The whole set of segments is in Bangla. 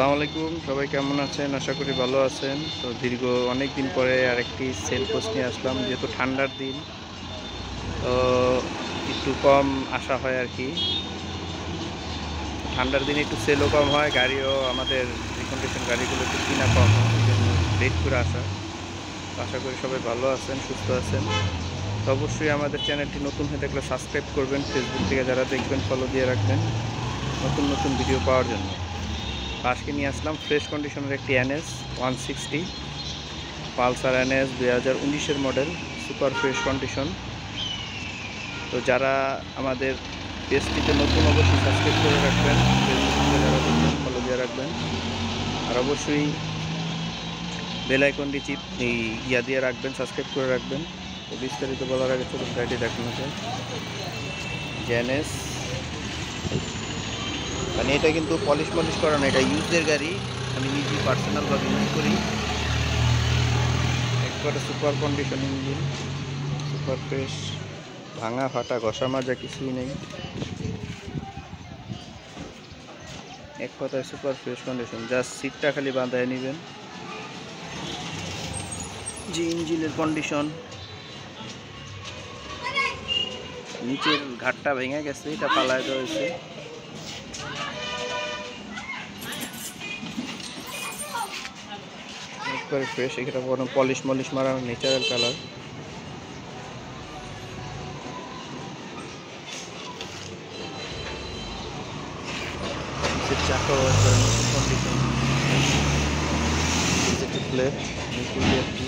আসসালামু আলাইকুম, সবাই কেমন আছেন? আশা করি ভালো আছেন। তো দীর্ঘ অনেক দিন পরে আরেকটি সেল পোস্ট নিয়ে আসলাম, যেহেতু ঠান্ডার দিন তো একটু কম আসা হয় আর কি। ঠান্ডার দিনে একটু সেলও কম হয়, গাড়িও আমাদের রিকন্ডিশন গাড়িগুলো একটু কিনা কম হয়, এই জন্য লেট করে আসা। তো আশা করি সবাই ভালো আছেন, সুস্থ আছেন। তো অবশ্যই আমাদের চ্যানেলটি নতুন হয়ে থাকলে সাবস্ক্রাইব করবেন, ফেসবুক থেকে যারা দেখবেন ফলো দিয়ে রাখবেন নতুন নতুন ভিডিও পাওয়ার জন্য। আজকে নিয়ে আসলাম ফ্রেশ কন্ডিশনের একটি NS 160 পালসার NS 2019-এর মডেল, সুপার ফ্রেশ কন্ডিশন। তো যারা আমাদের পেজটিতে নতুন অবশ্যই সাবস্ক্রাইব করে রাখবেন, ফেসবুকে যারা দেখবেন ফলো দিয়ে রাখবেন, আর অবশ্যই বেল আইকনটি দিয়ে রাখবেন, সাবস্ক্রাইব করে রাখবেন। তো বিস্তারিত বলার আগে চলুন গাড়িটি দেখানো যায়। NS মানে এটা কিন্তু পলিশ করা না, এটা ইউজের গাড়ি, আমি নিজে পার্সোনালভাবে ইউজ করি। একবারে super condition engine, super fresh, ভাঙা ফাটা ঘষা মাজা কিছুই নেই, এক কথায় সুপার ফ্রেশ কন্ডিশন। জাস্ট সিটটা খালি বাঁধায় নেবেন। যে ইঞ্জিনের কন্ডিশন, নিচের ঘাটটা ভেঙে গেছে, এটা পালায় দেওয়া হয়েছে। একবারে ফ্রেশ, এটা কোনো পলিশ মারা, ন্যাচারাল কালার। চাকা নতুন কন্ডিশন, প্লেট একটি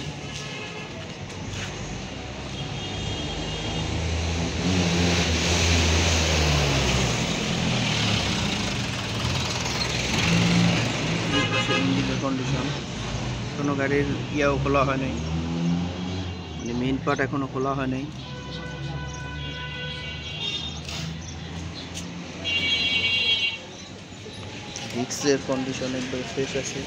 ইঞ্জিনের কন্ডিশন। কোনো গাড়ির ইয়াও খোলা হয় নাই, মানে মেইন পার্ট এখনো খোলা হয় নাই। ডিস্কের কন্ডিশন একদম ফ্রেশ আছে।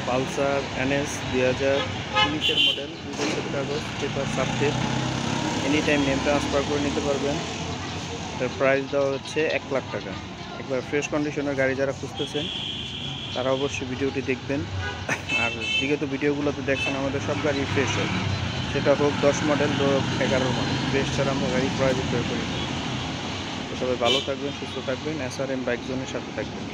পালসার NS 2019-এর মডেল, 2 বছরের কাগজ, paper subject, any time name transfer করে নিতে পারবেন। এটার প্রাইস দেওয়া হচ্ছে 1 লাখ টাকা। একবার ফ্রেশ কন্ডিশনের গাড়ি যারা খুঁজতেছেন তারা অবশ্যই ভিডিওটি দেখবেন। আর বিগত ভিডিওগুলোতে দেখছেন আমাদের সব গাড়ি ফ্রেশ হয়, সেটা হোক 10 মডেল হোক 11 মডেল, ফ্রেশ ছাড়া আমরা গাড়ি ক্রয় বিক্রয় করি। তো সবাই ভালো থাকবেন, সুস্থ থাকবেন, SRM বাইক জোনের সাথে থাকবেন।